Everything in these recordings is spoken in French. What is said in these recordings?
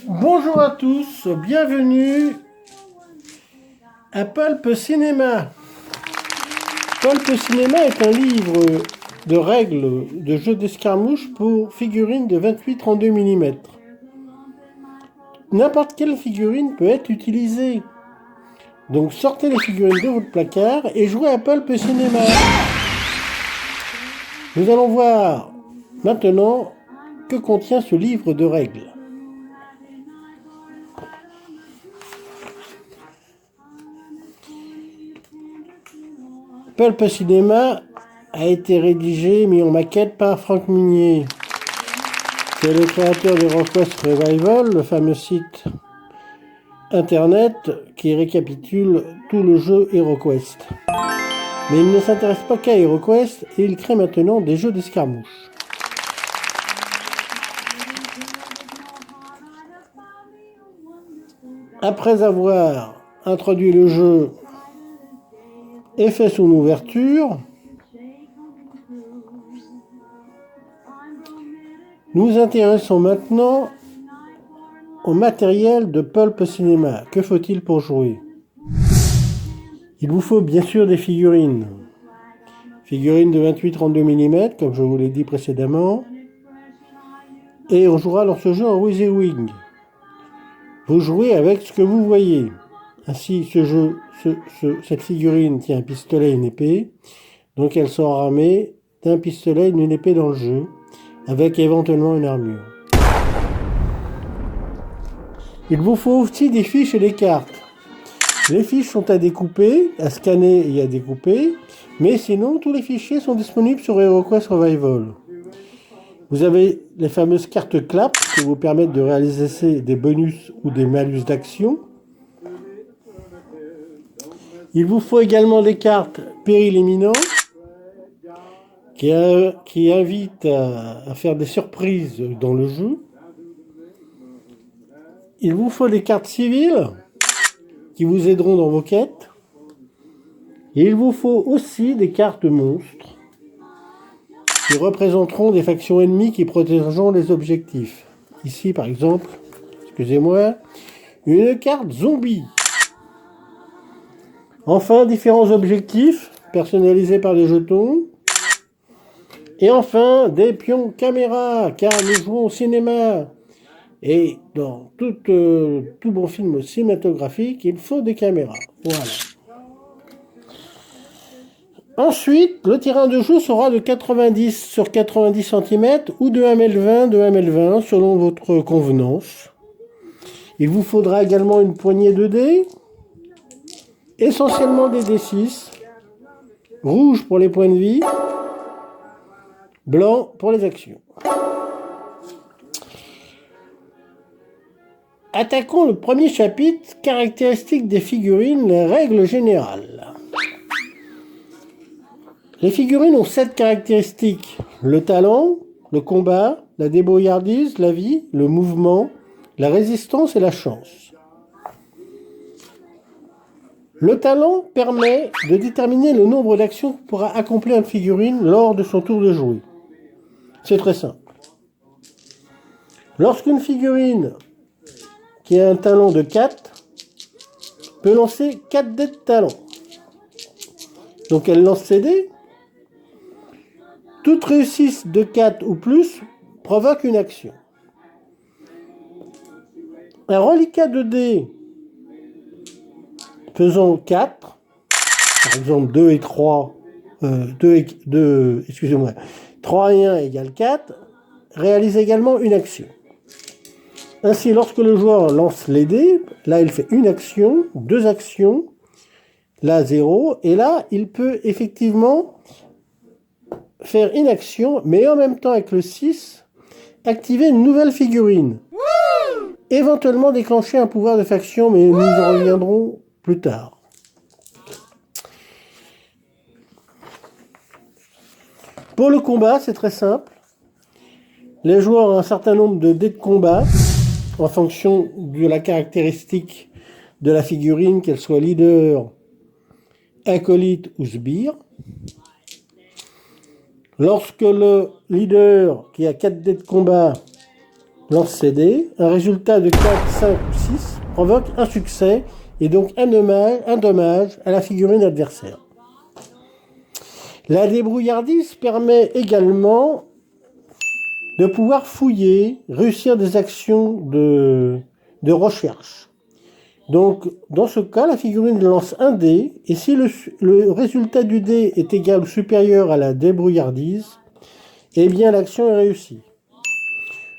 Bonjour à tous, bienvenue à Pulp Cinéma. Pulp Cinéma est un livre de règles de jeux d'escarmouche pour figurines de 28-32 mm. N'importe quelle figurine peut être utilisée. Donc sortez les figurines de votre placard et jouez à Pulp Cinéma. Nous allons voir maintenant que contient ce livre de règles. Pulp Cinéma a été rédigé, mis en maquette par Franck Munier. C'est le créateur de HeroQuest Revival, le fameux site internet qui récapitule tout le jeu HeroQuest. Mais il ne s'intéresse pas qu'à HeroQuest et il crée maintenant des jeux d'escarmouche. Après avoir introduit le jeu et fait son ouverture, nous nous intéressons maintenant au matériel de Pulp Cinéma. Que faut-il pour jouer? Il vous faut bien sûr des figurines. Figurines de 28-32 mm, comme je vous l'ai dit précédemment. Et on jouera dans ce jeu en WYSIWYG. Vous jouez avec ce que vous voyez. Ainsi, cette figurine tient un pistolet et une épée. Donc elle sera armée d'un pistolet et d'une épée dans le jeu, avec éventuellement une armure. Il vous faut aussi des fiches et des cartes. Les fiches sont à découper, à scanner et à découper, mais sinon tous les fichiers sont disponibles sur HeroQuest Revival. Vous avez les fameuses cartes clap qui vous permettent de réaliser des bonus ou des malus d'action. Il vous faut également des cartes péril imminent qui invitent à faire des surprises dans le jeu. Il vous faut des cartes civiles qui vous aideront dans vos quêtes. Et il vous faut aussi des cartes monstres qui représenteront des factions ennemies qui protégeront les objectifs. Ici, par exemple, excusez-moi, une carte zombie. Enfin, différents objectifs personnalisés par des jetons. Et enfin, des pions caméra, car nous jouons au cinéma. Et dans tout bon film cinématographique, il faut des caméras. Voilà. Ensuite, le terrain de jeu sera de 90 sur 90 cm ou de 1m20 de 1m20 selon votre convenance. Il vous faudra également une poignée de dés, essentiellement des D6, rouge pour les points de vie, blanc pour les actions. Attaquons le premier chapitre, caractéristiques des figurines, les règles générales. Les figurines ont 7 caractéristiques: le talent, le combat, la débrouillardise, la vie, le mouvement, la résistance et la chance. Le talent permet de déterminer le nombre d'actions que pourra accomplir une figurine lors de son tour de jouer. C'est très simple. Lorsqu'une figurine qui a un talent de 4 peut lancer 4 dés de talent. Donc elle lance ses dés. Toute réussite de 4 ou plus provoque une action. Un reliquat de dés faisant 4, par exemple 2 et 3, 3 et 1 égale 4, réalise également une action. Ainsi, lorsque le joueur lance les dés, là il fait une action, 2 actions, là 0, et là il peut effectivement faire une action, mais en même temps avec le 6, activer une nouvelle figurine. Éventuellement déclencher un pouvoir de faction, mais nous en reviendrons plus tard. Pour le combat, c'est très simple. Les joueurs ont un certain nombre de dés de combat en fonction de la caractéristique de la figurine, qu'elle soit leader, acolyte ou sbire. Lorsque le leader, qui a 4 dés de combat, lance ses dés. Un résultat de 4, 5 ou 6 provoque un succès et donc un dommage à la figurine adversaire. La débrouillardise permet également de pouvoir fouiller, réussir des actions de recherche. Donc, dans ce cas, la figurine lance un dé, et si le résultat du dé est égal ou supérieur à la débrouillardise, eh bien l'action est réussie.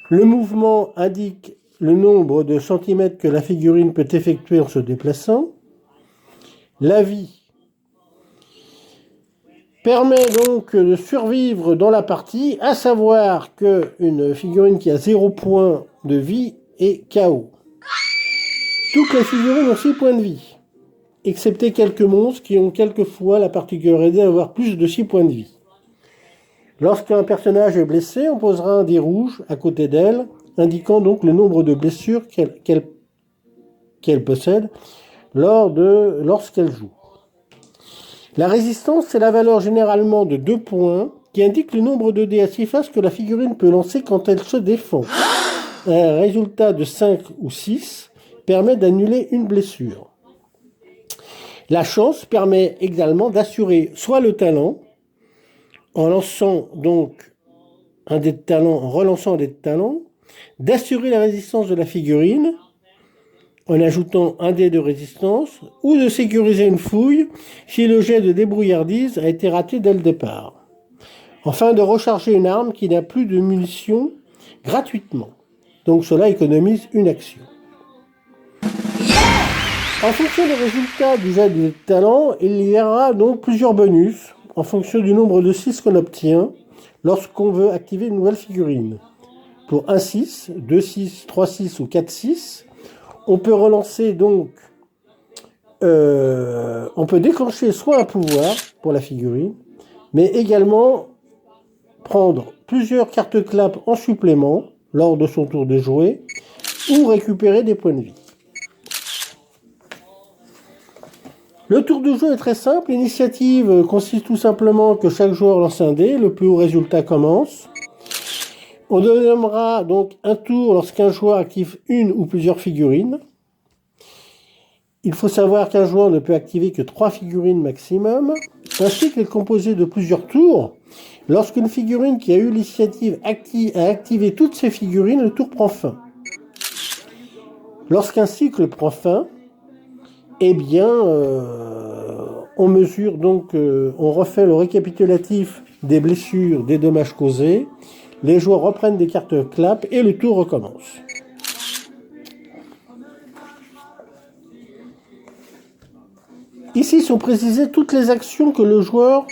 Le mouvement indique le nombre de centimètres que la figurine peut effectuer en se déplaçant. La vie permet donc de survivre dans la partie, à savoir qu'une figurine qui a 0 point de vie est KO. Toutes les figurines ont 6 points de vie, excepté quelques monstres qui ont quelquefois la particularité d'avoir plus de 6 points de vie. Lorsqu'un personnage est blessé, on posera un dé rouge à côté d'elle, indiquant donc le nombre de blessures qu'elle possède lorsqu'elle joue. La résistance, c'est la valeur généralement de 2 points qui indique le nombre de dés à 6 faces que la figurine peut lancer quand elle se défend. Un résultat de 5 ou 6 permet d'annuler une blessure. La chance permet également d'assurer soit le talent, en lançant donc un dé de talent, en relançant un dé de talent, d'assurer la résistance de la figurine, en ajoutant un dé de résistance, ou de sécuriser une fouille si le jet de débrouillardise a été raté dès le départ. Enfin, de recharger une arme qui n'a plus de munitions gratuitement. Donc cela économise une action. En fonction des résultats du jet de talent, il y aura donc plusieurs bonus en fonction du nombre de 6 qu'on obtient lorsqu'on veut activer une nouvelle figurine. Pour 1 6, 2 6, 3 6 ou 4 6, on peut relancer donc, on peut déclencher soit un pouvoir pour la figurine, mais également prendre plusieurs cartes clap en supplément lors de son tour de jouer ou récupérer des points de vie. Le tour de jeu est très simple. L'initiative consiste tout simplement que chaque joueur lance un dé, le plus haut résultat commence. On donnera donc un tour lorsqu'un joueur active une ou plusieurs figurines. Il faut savoir qu'un joueur ne peut activer que 3 figurines maximum. Un cycle est composé de plusieurs tours. Lorsqu'une figurine qui a eu l'initiative a activé toutes ses figurines, le tour prend fin. Lorsqu'un cycle prend fin, eh bien, on mesure donc, on refait le récapitulatif des blessures, des dommages causés. Les joueurs reprennent des cartes clap et le tour recommence. Ici sont précisées toutes les actions que le joueur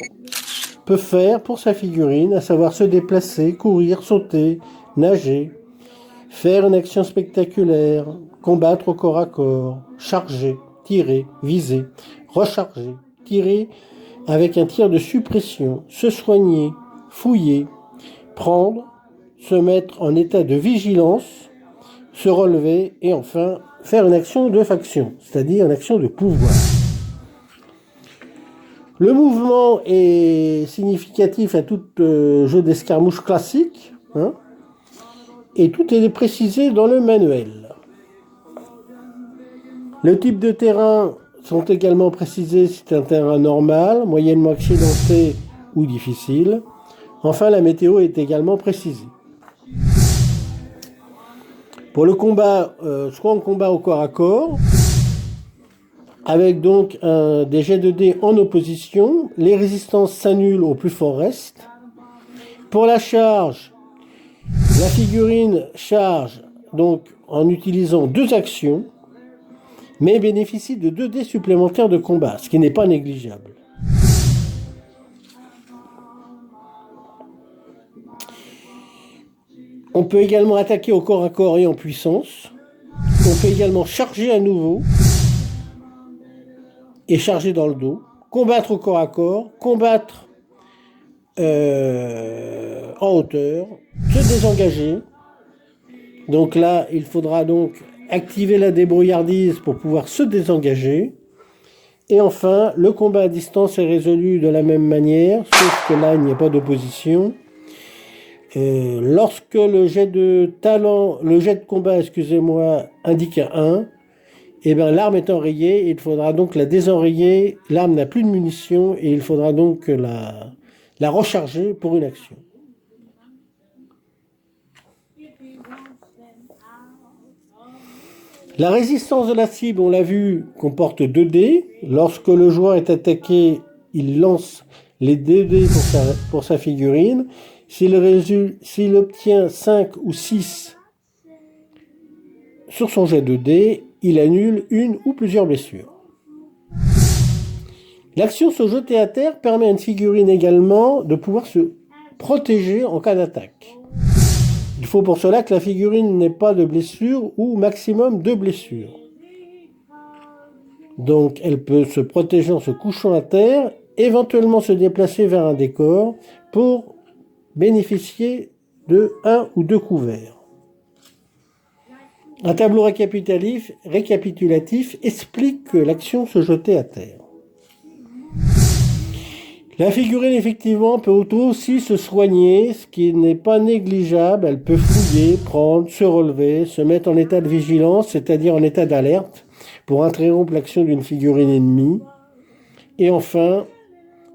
peut faire pour sa figurine, à savoir se déplacer, courir, sauter, nager, faire une action spectaculaire, combattre au corps à corps, charger, tirer, viser, recharger, tirer avec un tir de suppression, se soigner, fouiller, prendre, se mettre en état de vigilance, se relever et enfin faire une action de faction, c'est-à-dire une action de pouvoir. Le mouvement est significatif à tout jeu d'escarmouche classique, et tout est précisé dans le manuel. Le type de terrain sont également précisés si c'est un terrain normal, moyennement accidenté ou difficile. Enfin, la météo est également précisée. Pour le combat, soit en combat au corps à corps, avec donc des jets de dés en opposition, les résistances s'annulent au plus fort reste. Pour la charge, la figurine charge donc en utilisant 2 actions, mais bénéficie de 2 dés supplémentaires de combat, ce qui n'est pas négligeable. On peut également attaquer au corps à corps et en puissance. On peut également charger à nouveau et charger dans le dos. Combattre au corps à corps, combattre en hauteur, se désengager. Donc là, il faudra donc activer la débrouillardise pour pouvoir se désengager. Et enfin, le combat à distance est résolu de la même manière, sauf que là, il n'y a pas d'opposition. Lorsque le jet de combat, indique un 1, et bien l'arme est enrayée, il faudra donc la désenrayer. L'arme n'a plus de munitions et il faudra donc la recharger pour une action. La résistance de la cible, on l'a vu, comporte 2 dés. Lorsque le joueur est attaqué, il lance les 2 dés pour sa figurine. S'il obtient 5 ou 6 sur son jet de dés, il annule une ou plusieurs blessures. L'action se jeter à terre permet à une figurine également de pouvoir se protéger en cas d'attaque. Il faut pour cela que la figurine n'ait pas de blessure ou maximum 2 blessures. Donc elle peut se protéger en se couchant à terre, éventuellement se déplacer vers un décor pour bénéficier de 1 ou 2 couverts. Un tableau récapitulatif explique que l'action se jeter à terre. La figurine, effectivement, peut aussi se soigner, ce qui n'est pas négligeable. Elle peut fouiller, prendre, se relever, se mettre en état de vigilance, c'est-à-dire en état d'alerte, pour interrompre l'action d'une figurine ennemie. Et enfin,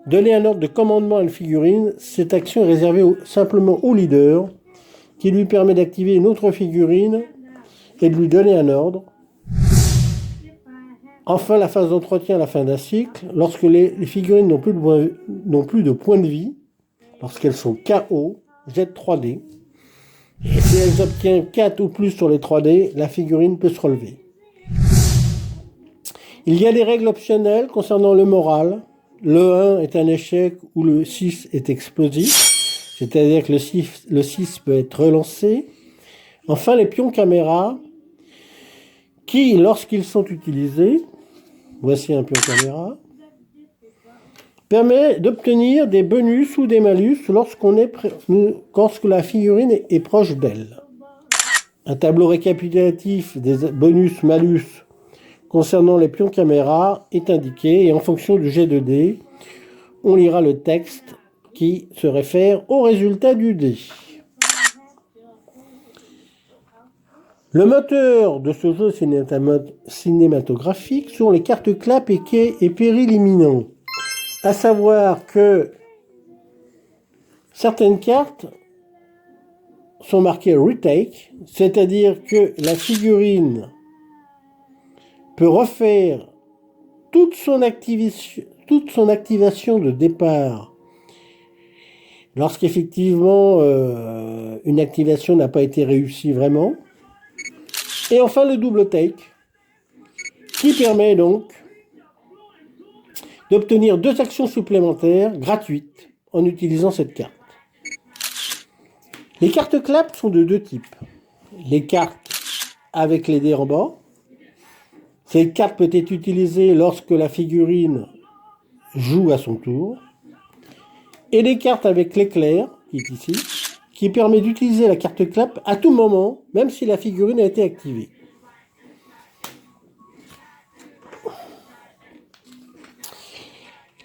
donner un ordre de commandement à une figurine, cette action est réservée simplement au leader, qui lui permet d'activer une autre figurine et de lui donner un ordre. Enfin, la phase d'entretien à la fin d'un cycle, lorsque les figurines n'ont plus de points de vie, lorsqu'elles sont KO, jette 3D. Et si elles obtiennent 4 ou plus sur les 3D, la figurine peut se relever. Il y a des règles optionnelles concernant le moral. Le 1 est un échec ou le 6 est explosif, c'est-à-dire que le 6 peut être relancé. Enfin, les pions caméra, qui, lorsqu'ils sont utilisés, voici un pion caméra, permet d'obtenir des bonus ou des malus lorsque la figurine est proche d'elle. Un tableau récapitulatif des bonus-malus concernant les pions caméra est indiqué et en fonction du jet de dés, on lira le texte qui se réfère au résultat du dé. Le moteur de ce jeu cinématographique sont les cartes clap et péril imminent. À savoir que certaines cartes sont marquées retake, c'est-à-dire que la figurine peut refaire toute son activation de départ lorsqu'effectivement une activation n'a pas été réussie vraiment. Et enfin le double take, qui permet donc d'obtenir 2 actions supplémentaires gratuites en utilisant cette carte. Les cartes clap sont de 2 types. Les cartes avec les dés en bas. Cette carte peut être utilisée lorsque la figurine joue à son tour. Et les cartes avec l'éclair, qui est ici, qui permet d'utiliser la carte clap à tout moment, même si la figurine a été activée.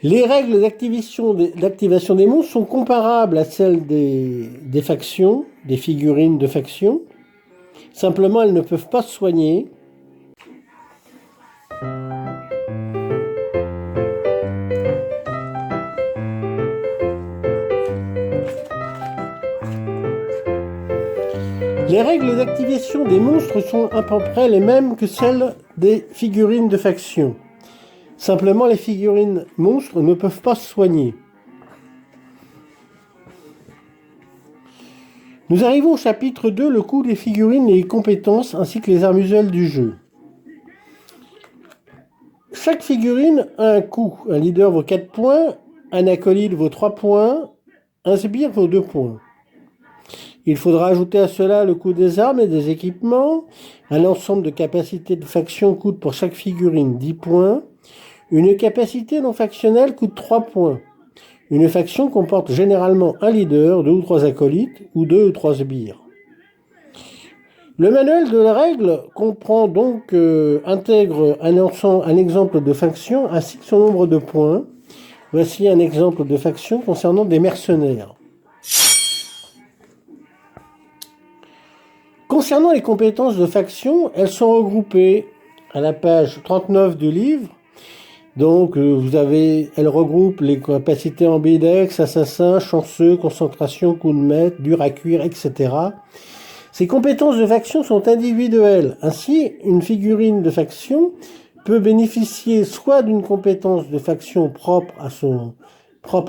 Les règles d'activation des monstres sont comparables à celles des factions, des figurines de factions. Simplement, elles ne peuvent pas se soigner. Les règles d'activation des monstres sont à peu près les mêmes que celles des figurines de faction. Simplement, les figurines monstres ne peuvent pas se soigner. Nous arrivons au chapitre 2, le coût des figurines et les compétences ainsi que les armes usuelles du jeu. Chaque figurine a un coût. Un leader vaut 4 points, un acolyte vaut 3 points, un sbire vaut 2 points. Il faudra ajouter à cela le coût des armes et des équipements. Un ensemble de capacités de faction coûte pour chaque figurine 10 points. Une capacité non factionnelle coûte 3 points. Une faction comporte généralement un leader, 2 ou 3 acolytes ou 2 ou 3 sbires. Le manuel de la règle comprend donc intègre un exemple de faction ainsi que son nombre de points. Voici un exemple de faction concernant des mercenaires. Concernant les compétences de faction, elles sont regroupées à la page 39 du livre. Donc, elles regroupent les capacités ambidex, assassin, chanceux, concentration, coup de maître, dur à cuire, etc. Ces compétences de faction sont individuelles. Ainsi, une figurine de faction peut bénéficier soit d'une compétence de faction propre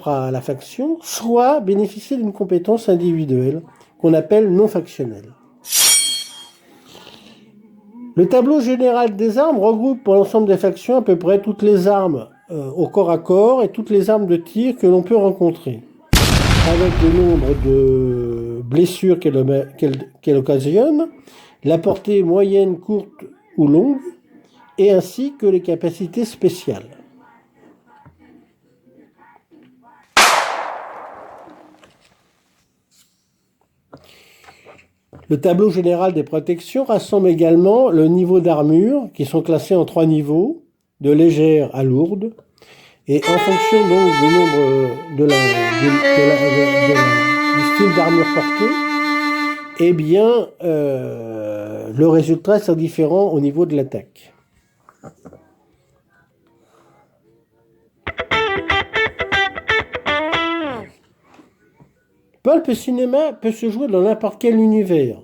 à la faction, soit bénéficier d'une compétence individuelle qu'on appelle non factionnelle. Le tableau général des armes regroupe pour l'ensemble des factions à peu près toutes les armes au corps à corps et toutes les armes de tir que l'on peut rencontrer, avec le nombre de blessures qu'elle occasionne, la portée moyenne, courte ou longue, et ainsi que les capacités spéciales. Le tableau général des protections rassemble également le niveau d'armure, qui sont classés en 3 niveaux, de légère à lourde, et en fonction donc du nombre du style d'armure portée, eh bien, le résultat sera différent au niveau de l'attaque. Pulp Cinéma peut se jouer dans n'importe quel univers.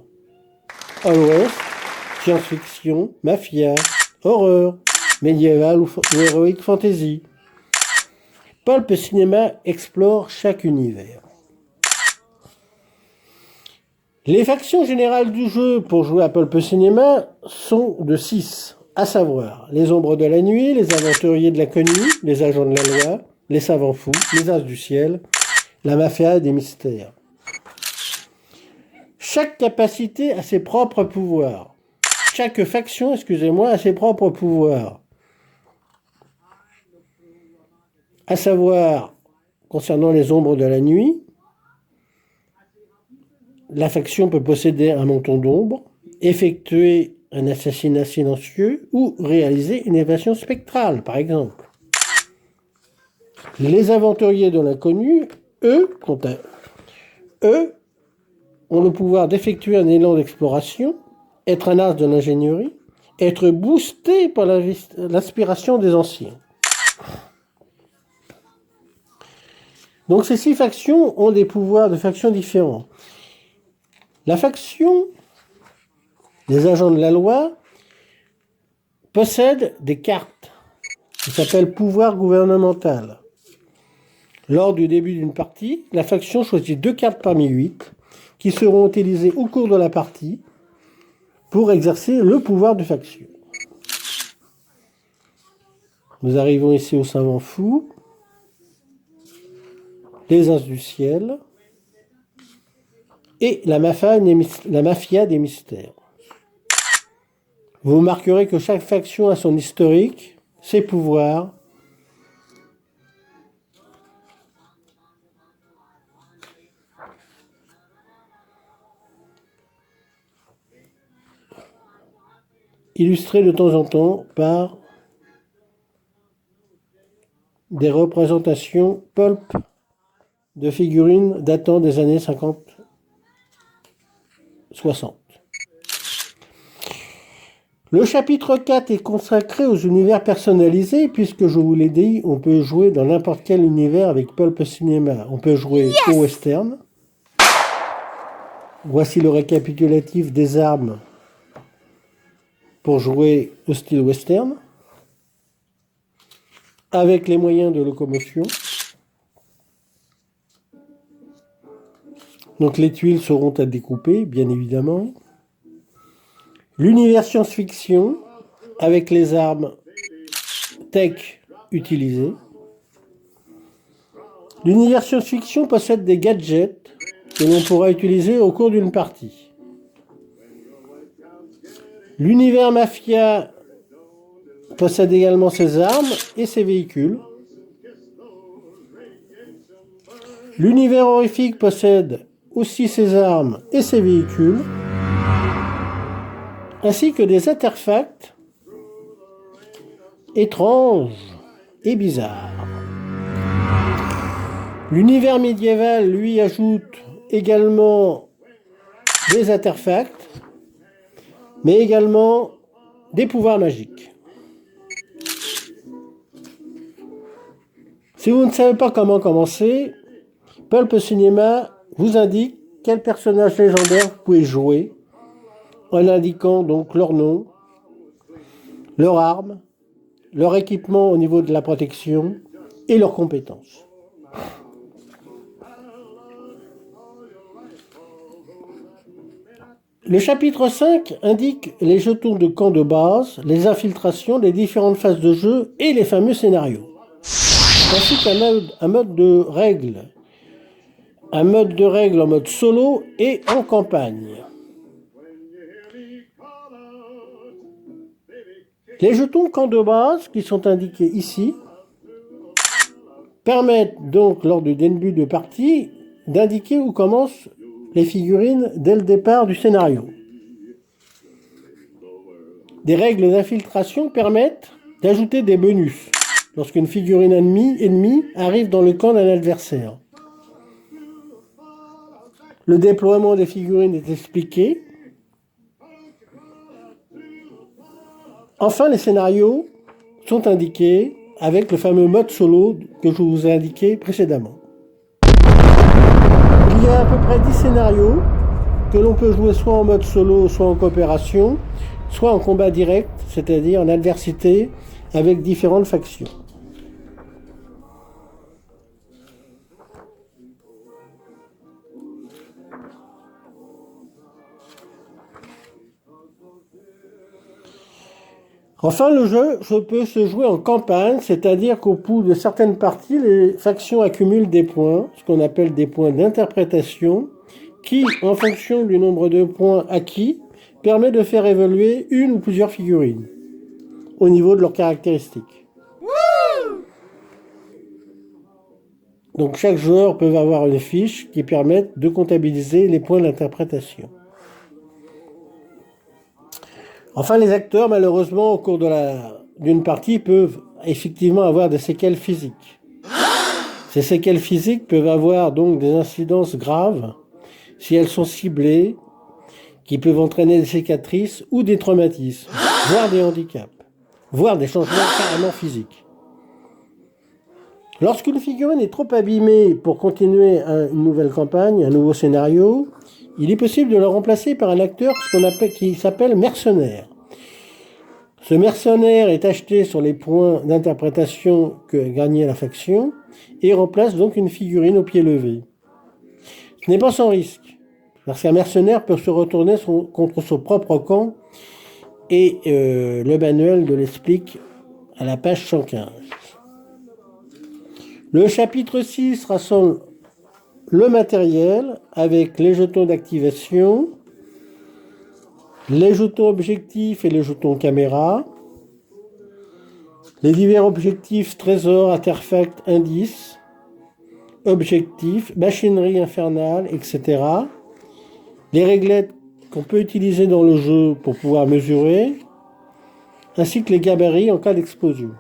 À l'ouest, science-fiction, mafia, horreur, médiéval ou héroïque fantasy. Pulp Cinéma explore chaque univers. Les factions générales du jeu pour jouer à Pulp Cinéma sont de 6, à savoir les ombres de la nuit, les aventuriers de l'inconnu, les agents de la loi, les savants fous, les as du ciel, la mafia des mystères. Chaque capacité a ses propres pouvoirs. Chaque faction, a ses propres pouvoirs. À savoir, concernant les ombres de la nuit, la faction peut posséder un menton d'ombre, effectuer un assassinat silencieux ou réaliser une évasion spectrale, par exemple. Les aventuriers de l'inconnu, eux, ont le pouvoir d'effectuer un élan d'exploration, être un as de l'ingénierie, être boosté par l'inspiration des anciens. Donc ces 6 factions ont des pouvoirs de factions différents. La faction des agents de la loi possède des cartes qui s'appellent pouvoir gouvernemental. Lors du début d'une partie, la faction choisit 2 cartes parmi 8 qui seront utilisées au cours de la partie pour exercer le pouvoir de faction. Nous arrivons ici aux savants fous, les as du ciel et la mafia des mystères. Vous remarquerez que chaque faction a son historique, ses pouvoirs, illustrés de temps en temps par des représentations pulp de figurines datant des années 50-60. Le chapitre 4 est consacré aux univers personnalisés, puisque je vous l'ai dit, on peut jouer dans n'importe quel univers avec Pulp Cinéma. On peut jouer au western. Voici le récapitulatif des armes pour jouer au style western, avec les moyens de locomotion. Donc les tuiles seront à découper, bien évidemment. L'univers science-fiction, avec les armes tech utilisées. L'univers science-fiction possède des gadgets que l'on pourra utiliser au cours d'une partie. L'univers mafia possède également ses armes et ses véhicules. L'univers horrifique possède aussi ses armes et ses véhicules, ainsi que des artefacts étranges et bizarres. L'univers médiéval, lui, ajoute également des artefacts mais également des pouvoirs magiques. Si vous ne savez pas comment commencer, Pulp Cinema vous indique quel personnage légendaire vous pouvez jouer en indiquant donc leur nom, leur arme, leur équipement au niveau de la protection et leurs compétences. Le chapitre 5 indique les jetons de camp de base, les infiltrations, les différentes phases de jeu et les fameux scénarios. Ainsi qu'un mode de règles. Un mode de règles en mode solo et en campagne. Les jetons camp de base qui sont indiqués ici permettent donc lors du début de partie d'indiquer où commencent les figurines dès le départ du scénario. Des règles d'infiltration permettent d'ajouter des bonus lorsqu'une figurine ennemie arrive dans le camp d'un adversaire. Le déploiement des figurines est expliqué. Enfin, les scénarios sont indiqués avec le fameux mode solo que je vous ai indiqué précédemment. Il y a à peu près 10 scénarios que l'on peut jouer soit en mode solo, soit en coopération, soit en combat direct, c'est-à-dire en adversité avec différentes factions. Enfin, le jeu peut se jouer en campagne, c'est-à-dire qu'au bout de certaines parties, les factions accumulent des points, ce qu'on appelle des points d'interprétation, qui, en fonction du nombre de points acquis, permet de faire évoluer une ou plusieurs figurines au niveau de leurs caractéristiques. Donc chaque joueur peut avoir une fiche qui permet de comptabiliser les points d'interprétation. Enfin, les acteurs, malheureusement, au cours d'une partie, peuvent effectivement avoir des séquelles physiques. Ces séquelles physiques peuvent avoir donc des incidences graves si elles sont ciblées, qui peuvent entraîner des cicatrices ou des traumatismes, voire des handicaps, voire des changements carrément physiques. Lorsqu'une figurine est trop abîmée pour continuer une nouvelle campagne, un nouveau scénario, il est possible de le remplacer par un acteur qui s'appelle mercenaire. Ce mercenaire est acheté sur les points d'interprétation que a gagné la faction et remplace donc une figurine au pied levé. Ce n'est pas sans risque, parce qu'un mercenaire peut se retourner contre son propre camp et le manuel de l'explique à la page 115. Le chapitre 6 rassemble le matériel avec les jetons d'activation, les jetons objectifs et les jetons caméra, les divers objectifs trésors, artefacts, indices, objectifs, machinerie infernale, etc. Les réglettes qu'on peut utiliser dans le jeu pour pouvoir mesurer, ainsi que les gabarits en cas d'explosion.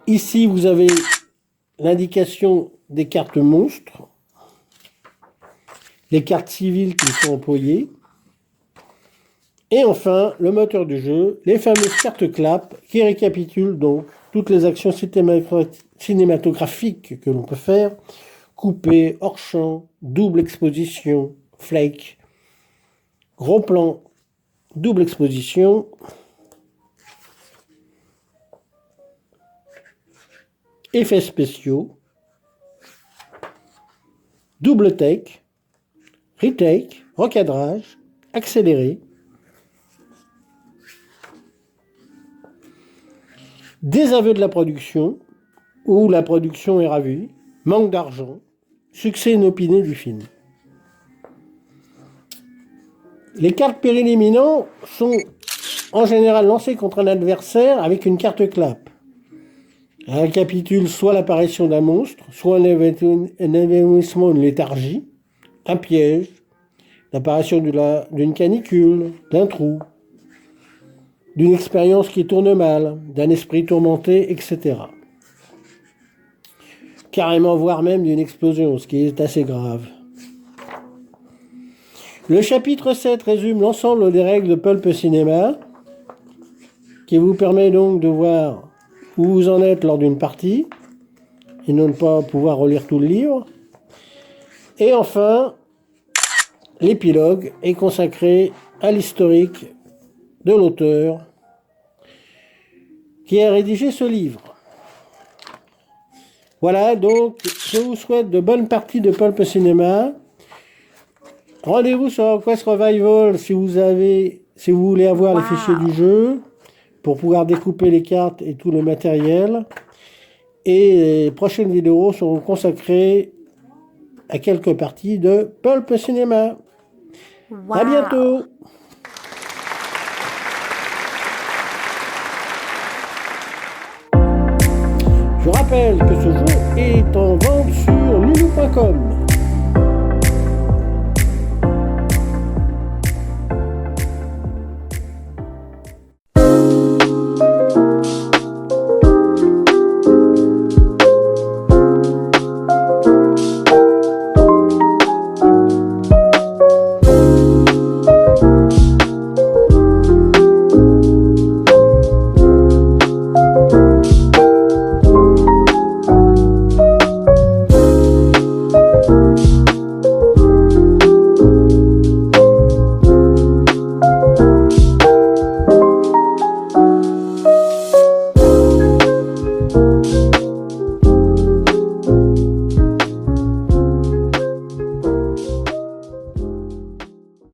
Ici, vous avez l'indication des cartes monstres, les cartes civiles qui sont employées, et enfin, le moteur du jeu, les fameuses cartes clap qui récapitulent donc toutes les actions cinématographiques que l'on peut faire, couper, hors-champ, double exposition, flake, gros plan, double exposition, effets spéciaux, double take, retake, recadrage, accéléré, désaveu de la production, où la production est ravie, manque d'argent, succès inopiné du film. Les cartes périls imminents sont en général lancées contre un adversaire avec une carte clap. Elle récapitule soit l'apparition d'un monstre, soit un évanouissement, une léthargie, un piège, l'apparition d'une canicule, d'un trou, d'une expérience qui tourne mal, d'un esprit tourmenté, etc. Carrément, voire même d'une explosion, ce qui est assez grave. Le chapitre 7 résume l'ensemble des règles de Pulp Cinéma, qui vous permet donc de voir où vous en êtes lors d'une partie, et de ne pas pouvoir relire tout le livre. Et enfin, l'épilogue est consacré à l'historique de l'auteur qui a rédigé ce livre. Voilà, donc je vous souhaite de bonnes parties de Pulp Cinéma. Rendez-vous sur Quest Revival si vous voulez avoir les fichiers du jeu pour pouvoir découper les cartes et tout le matériel. Et les prochaines vidéos seront consacrées à quelques parties de Pulp Cinéma. Wow. À bientôt. Je rappelle que ce jeu est en vente sur lulu.com.